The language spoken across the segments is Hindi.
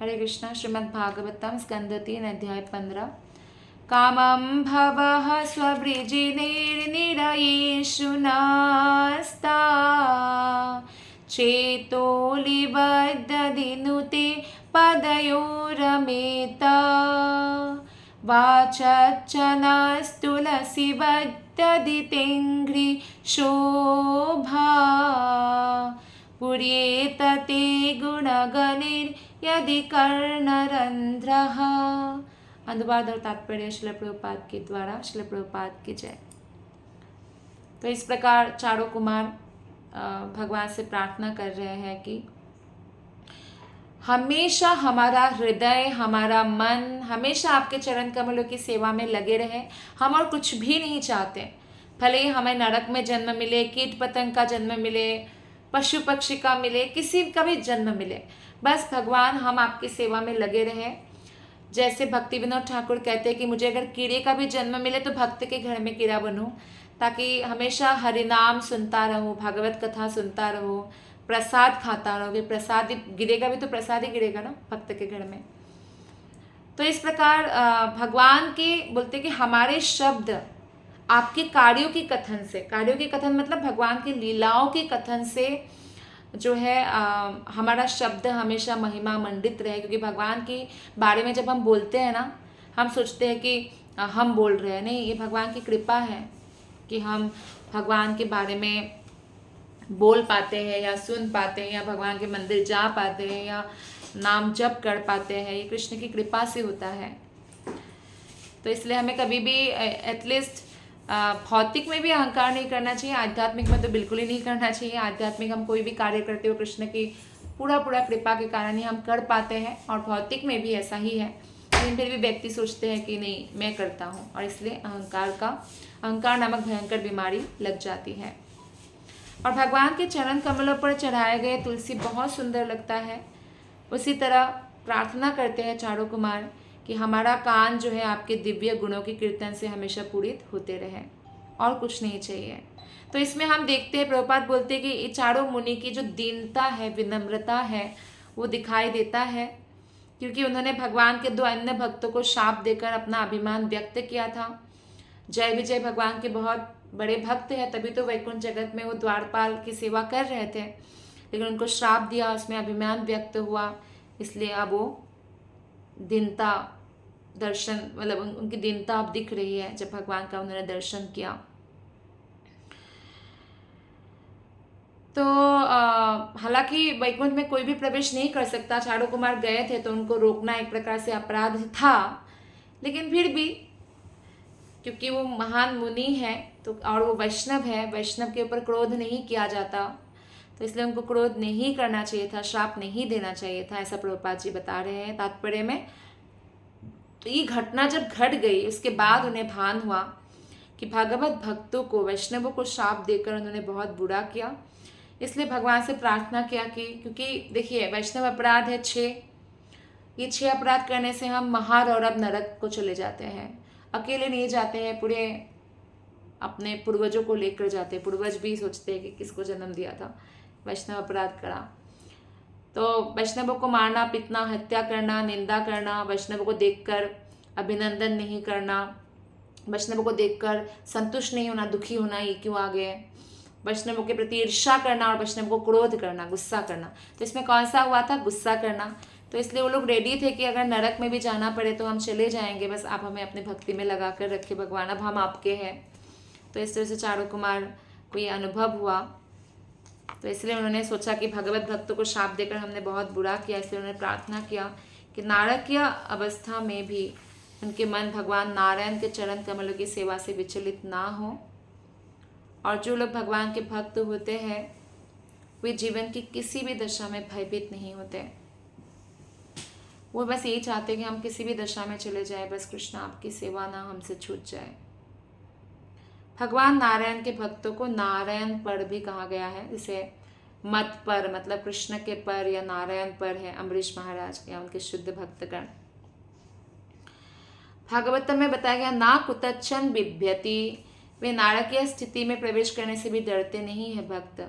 हरे कृष्णा। श्रीमद् भागवतम स्कंद 3 अध्याय 15। कामं भवः स्ववृजिनेर्निरयेषु नास्ता चेतोलिबद्धदिनुते पदयोरमेता वाचच्चनस्तुलसीबद्धदितेङ्घ्रि शोभा पुर्येत ते गुणगणैर्यदि कर्णरन्ध्रः। अनुवाद और तात्पर्य श्रील प्रभुपाद के द्वारा। श्रील प्रभुपाद की जय। तो इस प्रकार चारों कुमार भगवान से प्रार्थना कर रहे हैं कि हमेशा हमारा हृदय, हमारा मन हमेशा आपके चरण कमलों की सेवा में लगे रहे। हम और कुछ भी नहीं चाहते, भले ही हमें नरक में जन्म मिले, कीट पतंग का जन्म मिले, पशु पक्षी का मिले, किसी का भी जन्म मिले, बस भगवान हम आपकी सेवा में लगे रहे। जैसे भक्ति विनोद ठाकुर कहते हैं कि मुझे अगर कीड़े का भी जन्म मिले तो भक्त के घर में कीड़ा बनूं, ताकि हमेशा हरिनाम सुनता रहो, भागवत कथा सुनता रहो, प्रसाद खाता रहोगे। प्रसाद गिरेगा भी तो प्रसाद ही गिरेगा ना भक्त के घर में। तो इस प्रकार भगवान के बोलते कि हमारे शब्द आपके कार्यों की कथन से, कार्यों की कथन मतलब भगवान की लीलाओं के कथन से जो है हमारा शब्द हमेशा महिमा मंडित रहे। क्योंकि भगवान के बारे में जब हम बोलते हैं ना, हम सोचते हैं कि हम बोल रहे हैं, नहीं, ये भगवान की कृपा है कि हम भगवान के बारे में बोल पाते हैं या सुन पाते हैं या भगवान के मंदिर जा पाते हैं या नाम जप कर पाते हैं। ये कृष्ण की कृपा से होता है। तो इसलिए हमें कभी भी एटलीस्ट भौतिक में भी अहंकार नहीं करना चाहिए, आध्यात्मिक में तो बिल्कुल ही नहीं करना चाहिए। आध्यात्मिक हम कोई भी कार्य करते हो कृष्ण की पूरा कृपा के कारण ही हम कर पाते हैं, और भौतिक में भी ऐसा ही है। लेकिन फिर भी व्यक्ति सोचते हैं कि नहीं मैं करता हूँ, और इसलिए अहंकार नामक भयंकर बीमारी लग जाती है। और भगवान के चरण कमलों पर चढ़ाए गए तुलसी बहुत सुंदर लगता है। उसी तरह प्रार्थना करते हैं चारों कुमार कि हमारा कान जो है आपके दिव्य गुणों के कीर्तन से हमेशा पूरित होते रहे, और कुछ नहीं चाहिए। तो इसमें हम देखते हैं, प्रभुपाद बोलते हैं कि ये चारों मुनि की जो दीनता है, विनम्रता है, वो दिखाई देता है। क्योंकि उन्होंने भगवान के 2 अन्य भक्तों को शाप देकर अपना अभिमान व्यक्त किया था। जय विजय भगवान के बहुत बड़े भक्त हैं, तभी तो वैकुंठ जगत में वो द्वारपाल की सेवा कर रहे थे, लेकिन उनको श्राप दिया, उसमें अभिमान व्यक्त हुआ। इसलिए अब वो दीनता दर्शन, मतलब उनकी दीनता अब दिख रही है जब भगवान का उन्होंने दर्शन किया। तो हालांकि वैकुंठ में कोई भी प्रवेश नहीं कर सकता, चारों कुमार गए थे तो उनको रोकना एक प्रकार से अपराध था, लेकिन फिर भी क्योंकि वो महान मुनि है तो, और वो वैष्णव है, वैष्णव के ऊपर क्रोध नहीं किया जाता, तो इसलिए उनको क्रोध नहीं करना चाहिए था, श्राप नहीं देना चाहिए था, ऐसा प्रभुपाद जी बता रहे हैं तात्पर्य में। तो ये घटना जब घट गई उसके बाद उन्हें भान हुआ कि भागवत भक्तों को, वैष्णवों को श्राप देकर उन्होंने बहुत बुरा किया। इसलिए भगवान से प्रार्थना किया कि, क्योंकि देखिए वैष्णव अपराध है 6, ये 6 अपराध करने से हम महारौरव नरक को चले जाते हैं। अकेले नहीं जाते हैं, पूरे अपने पूर्वजों को लेकर जाते हैं। पूर्वज भी सोचते हैं कि किसको जन्म दिया था, वैष्णव अपराध करा। तो वैष्णवों को मारना, पीटना, हत्या करना, निंदा करना, वैष्णवों को देखकर अभिनंदन नहीं करना, वैष्णवों को देखकर संतुष्ट नहीं होना, दुखी होना, ये क्यों आ गए, वैष्णवों के प्रति ईर्ष्या करना और वैष्णवों को क्रोध करना, गुस्सा करना। तो इसमें कौन सा हुआ था? गुस्सा करना। तो इसलिए वो लोग रेडी थे कि अगर नरक में भी जाना पड़े तो हम चले जाएंगे, बस आप हमें अपनी भक्ति में लगा कर रखे भगवान, अब हम आपके हैं। तो इस तरह से चारों कुमार को ये अनुभव हुआ। तो इसलिए उन्होंने सोचा कि भगवत भक्तों को शाप देकर हमने बहुत बुरा किया, इसलिए उन्होंने प्रार्थना किया कि नारकीय अवस्था में भी उनके मन भगवान नारायण के चरण कमलों की सेवा से विचलित ना हो। और जो लोग भगवान के भक्त होते हैं वे जीवन की किसी भी दशा में भयभीत नहीं होते, वो बस यही चाहते कि हम किसी भी दशा में चले जाए, बस कृष्ण आपकी सेवा ना हमसे छूट जाए। भगवान नारायण के भक्तों को नारायण पर भी कहा गया है, जैसे मत पर मतलब कृष्ण के पर या नारायण पर है अम्बरीश महाराज या उनके शुद्ध भक्तगण। भागवतम में बताया गया ना कुतच्छन बिभ्यति, वे नारकीय स्थिति में प्रवेश करने से भी डरते नहीं है भक्त।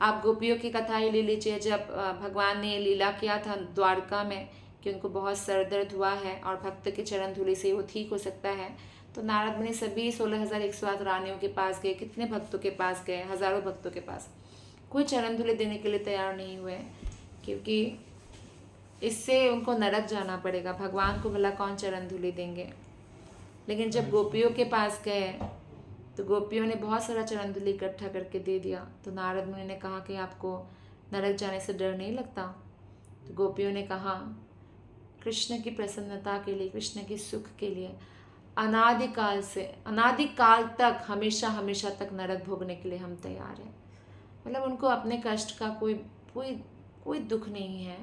आप गोपियों की कथा ही ले लीजिए, जब भगवान ने लीला किया था द्वारका में कि उनको बहुत सर दर्द हुआ है और भक्त के चरण धूलि से वो ठीक हो सकता है। तो नारद मुनि सभी 16,108 रानियों के पास गए, कितने भक्तों के पास गए, हजारों भक्तों के पास, कोई चरण धूलि देने के लिए तैयार नहीं हुए, क्योंकि इससे उनको नरक जाना पड़ेगा। भगवान को भला कौन चरण धूलि देंगे। लेकिन जब गोपियों के पास गए तो गोपियों ने बहुत सारा चरण धूलि इकट्ठा करके दे दिया। तो नारद मुनि ने कहा कि आपको नरक जाने से डर नहीं लगता। तो गोपियों ने कहा, कृष्ण की प्रसन्नता के लिए, कृष्ण की सुख के लिए अनादिकाल से, अनादिकाल तक, हमेशा हमेशा तक नरक भोगने के लिए हम तैयार हैं। मतलब उनको अपने कष्ट का कोई कोई कोई दुख नहीं है।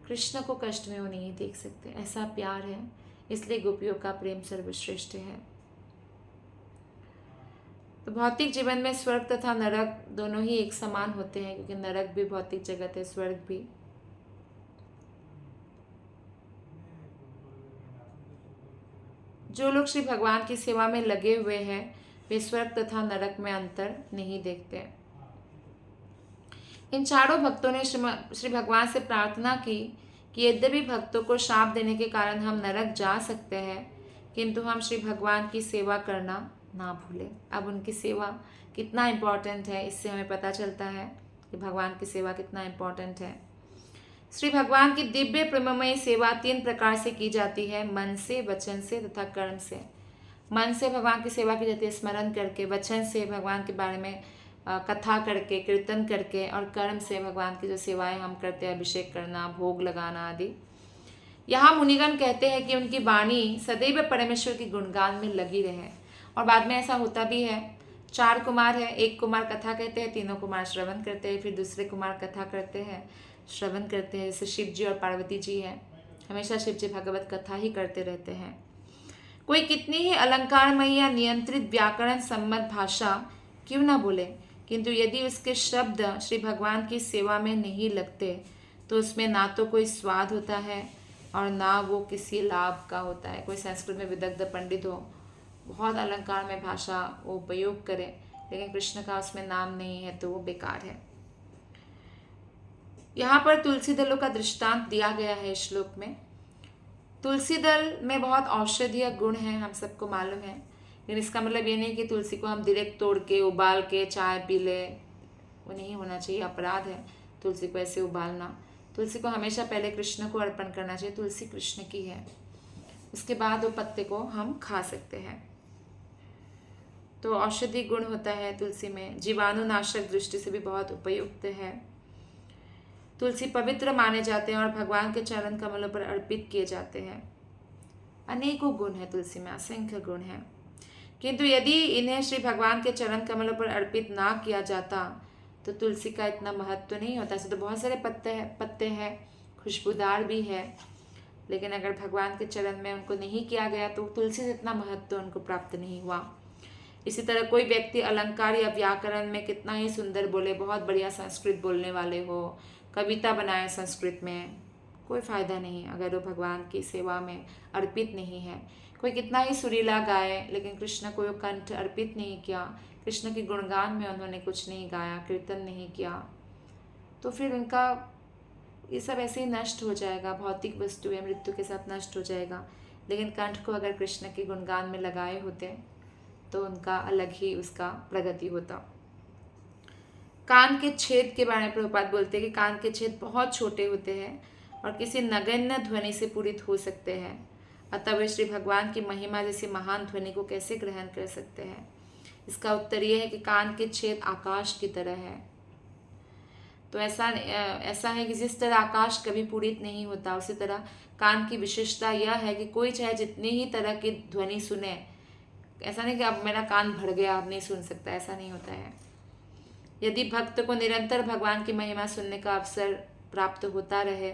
कृष्ण को कष्ट में वो नहीं देख सकते, ऐसा प्यार है। इसलिए गोपियों का प्रेम सर्वश्रेष्ठ है। तो भौतिक जीवन में स्वर्ग तथा नरक दोनों ही एक समान होते हैं, क्योंकि नरक भी भौतिक जगत है, स्वर्ग भी। जो लोग श्री भगवान की सेवा में लगे हुए हैं वे स्वर्ग तथा नरक में अंतर नहीं देखते। इन चारों भक्तों ने श्री भगवान से प्रार्थना की कि यद्यपि भक्तों को शाप देने के कारण हम नरक जा सकते हैं, किंतु हम श्री भगवान की सेवा करना ना भूलें। अब उनकी सेवा कितना इम्पोर्टेंट है, इससे हमें पता चलता है कि भगवान की सेवा कितना इम्पोर्टेंट है। श्री भगवान की दिव्य प्रेममयी सेवा 3 प्रकार से की जाती है, मन से, वचन से तथा कर्म से। मन से भगवान की सेवा की जाती है स्मरण करके, वचन से भगवान के बारे में कथा करके, कीर्तन करके, और कर्म से भगवान की जो सेवाएं हम करते हैं, अभिषेक करना, भोग लगाना आदि। यहाँ मुनिगण कहते हैं कि उनकी वाणी सदैव परमेश्वर की गुणगान में लगी रहे। और बाद में ऐसा होता भी है। 4 कुमार है, एक कुमार कथा कहते हैं, तीनों कुमार श्रवण करते हैं, फिर दूसरे कुमार कथा करते हैं, श्रवण करते हैं। जैसे शिव जी और पार्वती जी हैं, हमेशा शिव जी भगवत कथा ही करते रहते हैं। कोई कितनी ही अलंकारमयी या नियंत्रित व्याकरण सम्मत भाषा क्यों ना बोले, किंतु यदि उसके शब्द श्री भगवान की सेवा में नहीं लगते तो उसमें ना तो कोई स्वाद होता है और ना वो किसी लाभ का होता है। कोई संस्कृत में विदग्ध पंडित हो, बहुत अलंकार में भाषा वो उपयोग करे, लेकिन कृष्ण का उसमें नाम नहीं है तो वो बेकार है। यहाँ पर तुलसी दलों का दृष्टांत दिया गया है इस श्लोक में। तुलसी दल में बहुत औषधीय गुण है, हम सबको मालूम है, लेकिन इसका मतलब ये नहीं कि तुलसी को हम डायरेक्ट तोड़ के उबाल के चाय पी ले, वो नहीं होना चाहिए, अपराध है तुलसी को ऐसे उबालना। तुलसी को हमेशा पहले कृष्ण को अर्पण करना चाहिए, तुलसी कृष्ण की है, उसके बाद वो पत्ते को हम खा सकते हैं। तो औषधि गुण होता है तुलसी में, जीवाणुनाशक दृष्टि से भी बहुत उपयुक्त है। तुलसी पवित्र माने जाते हैं और भगवान के चरण कमलों पर अर्पित किए जाते हैं। अनेकों गुण है तुलसी में, असंख्य गुण है, किंतु यदि इन्हें श्री भगवान के चरण कमलों पर अर्पित ना किया जाता तो तुलसी का इतना महत्व नहीं होता। ऐसे तो बहुत सारे पत्ते हैं, खुशबूदार भी है, लेकिन अगर भगवान के चरण में उनको नहीं किया गया तो तुलसी से इतना महत्व उनको प्राप्त नहीं हुआ। इसी तरह कोई व्यक्ति अलंकार या व्याकरण में कितना ही सुंदर बोले, बहुत बढ़िया संस्कृत बोलने वाले हो, कविता बनाए संस्कृत में, कोई फ़ायदा नहीं अगर वो भगवान की सेवा में अर्पित नहीं है। कोई कितना ही सुरीला गाए, लेकिन कृष्ण को कंठ अर्पित नहीं किया, कृष्ण के गुणगान में उन्होंने कुछ नहीं गाया, कीर्तन नहीं किया, तो फिर उनका ये सब ऐसे ही नष्ट हो जाएगा, भौतिक वस्तु है, मृत्यु के साथ नष्ट हो जाएगा। लेकिन कंठ को अगर कृष्ण के गुणगान में लगाए होते तो उनका अलग ही उसका प्रगति होता। कान के छेद के बारे में प्रभुपाद बोलते हैं कि कान के छेद बहुत छोटे होते हैं और किसी नगण्य ध्वनि से पूरित हो सकते हैं, अतः वे श्री भगवान की महिमा जैसी महान ध्वनि को कैसे ग्रहण कर सकते हैं। इसका उत्तर यह है कि कान के छेद आकाश की तरह है। तो ऐसा है कि जिस तरह आकाश कभी पूरित नहीं होता, उसी तरह कान की विशेषता यह है कि कोई चाहे जितनी ही तरह की ध्वनि सुने, ऐसा नहीं कि अब मेरा कान भर गया अब नहीं सुन सकता, ऐसा नहीं होता है। यदि भक्त को निरंतर भगवान की महिमा सुनने का अवसर प्राप्त होता रहे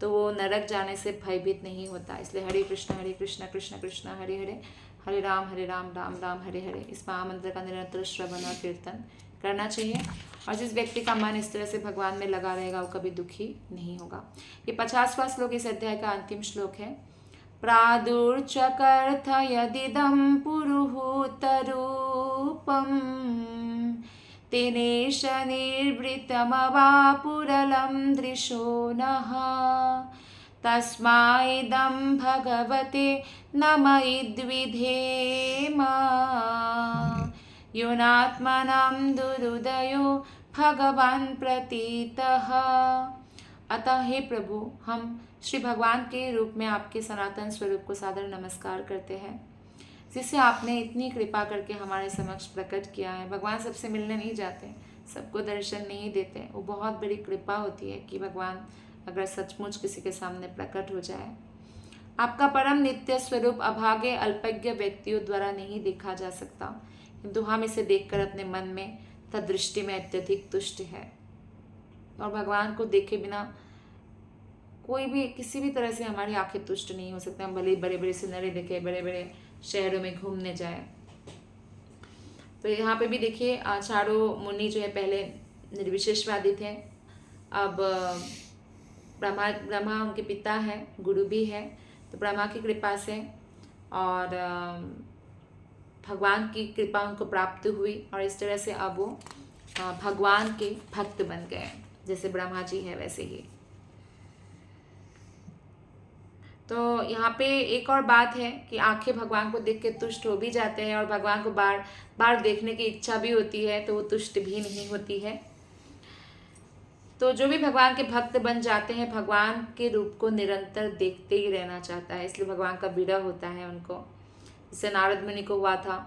तो वो नरक जाने से भयभीत नहीं होता। इसलिए हरे कृष्ण कृष्ण कृष्ण हरे हरे, हरे राम राम राम हरे हरे, इस महामंत्र का निरंतर श्रवण और कीर्तन करना चाहिए। और जिस व्यक्ति का मन इस तरह से भगवान में लगा रहेगा वो कभी दुखी नहीं होगा। ये 50वां श्लोक इस अध्याय का अंतिम श्लोक है। प्रादुर्चकर्थ यदिदं पुरुहूतरूपं तेनेश निर्वृतमवापुरलं दृशो नः तस्माइदं भगवते नम इद्विधेम योनात्मनां दुरुदयो भगवान प्रतीतः। अतः हे प्रभु, हम श्री भगवान के रूप में आपके सनातन स्वरूप को सादर नमस्कार करते हैं, जिसे आपने इतनी कृपा करके हमारे समक्ष प्रकट किया है। भगवान सबसे मिलने नहीं जाते, सबको दर्शन नहीं देते। वो बहुत बड़ी कृपा होती है कि भगवान अगर सचमुच किसी के सामने प्रकट हो जाए। आपका परम नित्य स्वरूप अभागे अल्पज्ञ व्यक्तियों द्वारा नहीं देखा जा सकता, किंतु हम इसे देखकर अपने मन में तथा दृष्टि में अत्यधिक तुष्ट है। और भगवान को देखे बिना कोई भी किसी भी तरह से हमारी आंखें तुष्ट नहीं हो सकती। हम भले बड़े बड़े सिनरी देखे, बड़े बड़े शहरों में घूमने जाए। तो यहाँ पे भी देखिए, चारों मुनि जो है पहले निर्विशेषवादी थे, अब ब्रह्मा उनके पिता हैं, गुरु भी है। तो ब्रह्मा की कृपा से और भगवान की कृपा उनको प्राप्त हुई और इस तरह से अब वो भगवान के भक्त बन गए। जैसे ब्रह्मा जी है वैसे ही। तो यहाँ पे एक और बात है कि आंखें भगवान को देख के तुष्ट हो भी जाते हैं और भगवान को बार बार देखने की इच्छा भी होती है, तो वो तुष्ट भी नहीं होती है। तो जो भी भगवान के भक्त बन जाते हैं, भगवान के रूप को निरंतर देखते ही रहना चाहता है, इसलिए भगवान का विरह होता है उनको। जैसे नारद मुनि को हुआ था,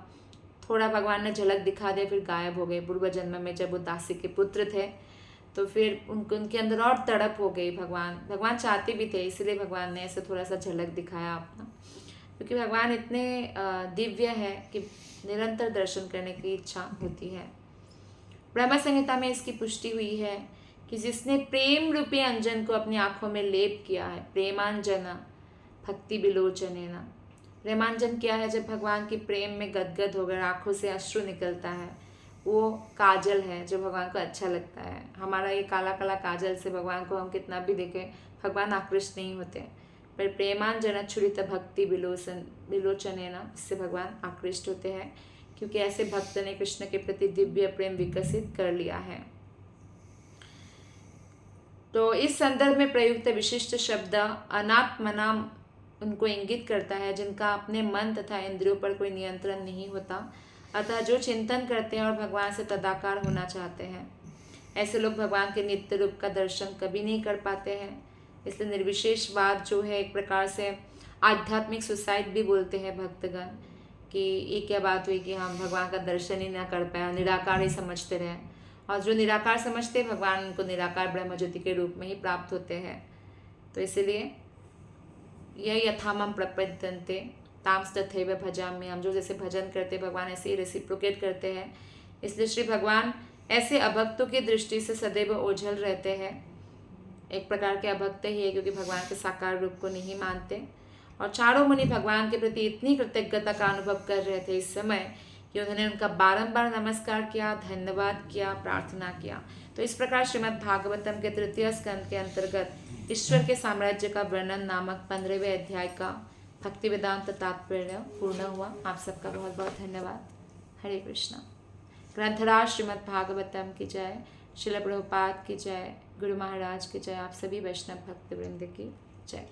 थोड़ा भगवान ने झलक दिखा दिया, फिर गायब हो गए। पूर्व जन्म में जब वो दासी के पुत्र थे, तो फिर उनके अंदर और तड़प हो गई। भगवान चाहते भी थे, इसलिए भगवान ने ऐसे थोड़ा सा झलक दिखाया अपना, क्योंकि भगवान इतने दिव्य है कि निरंतर दर्शन करने की इच्छा होती है। ब्रह्म संहिता में इसकी पुष्टि हुई है कि जिसने प्रेम रूपी अंजन को अपनी आंखों में लेप किया है, प्रेमांजन भक्ति विलोचनेन। प्रेमांजन क्या है? जब भगवान की प्रेम में गदगद होकर आंखों से अश्रु निकलता है, वो काजल है जो भगवान को अच्छा लगता है। हमारा ये काला काला काजल से भगवान को हम कितना भी देखें, भगवान आकृष्ट नहीं होते, पर प्रेमांजन छुरित भक्ति विलोचनेन, इससे भगवान आकृष्ट होते हैं, क्योंकि ऐसे भक्त ने कृष्ण के प्रति दिव्य प्रेम विकसित कर लिया है। तो इस संदर्भ में प्रयुक्त विशिष्ट शब्द अनात्मनाम उनको इंगित करता है जिनका अपने मन तथा इंद्रियों पर कोई नियंत्रण नहीं होता, अतः जो चिंतन करते हैं और भगवान से तदाकार होना चाहते हैं, ऐसे लोग भगवान के नित्य रूप का दर्शन कभी नहीं कर पाते हैं। इसलिए निर्विशेषवाद जो है, एक प्रकार से आध्यात्मिक सुसाइड भी बोलते हैं भक्तगण, कि ये क्या बात हुई कि हम भगवान का दर्शन ही ना कर पाए, निराकार ही समझते रहे। और जो निराकार समझते हैं, भगवान उनको निराकार ब्रह्म ज्योति के रूप में ही प्राप्त होते हैं। तो इसीलिए यह यथामम प्रपद्यन्ते तांस तथैव भजामि, हम जो जैसे भजन करते भगवान ऐसे ही रेसिप्रोकेट करते हैं। इसलिए श्री भगवान ऐसे अभक्तों की दृष्टि से सदैव ओझल रहते हैं। एक प्रकार के अभक्त ही है, क्योंकि भगवान के साकार रूप को नहीं मानते। और चारों मुनि भगवान के प्रति इतनी कृतज्ञता का अनुभव कर रहे थे इस समय कि उन्होंने उनका बारंबार नमस्कार किया, धन्यवाद किया, प्रार्थना किया। तो इस प्रकार श्रीमद् भागवतम के तृतीय स्कंद के अंतर्गत ईश्वर के साम्राज्य का वर्णन नामक 15वें अध्याय का भक्ति वेदांत तात्पर्य पूर्ण हुआ। आप सबका बहुत बहुत धन्यवाद। हरे कृष्णा। ग्रंथराज श्रीमद् भागवतम की जय, श्रील प्रभुपाद की जय, गुरु महाराज की जय, आप सभी वैष्णव भक्त वृंद की जय।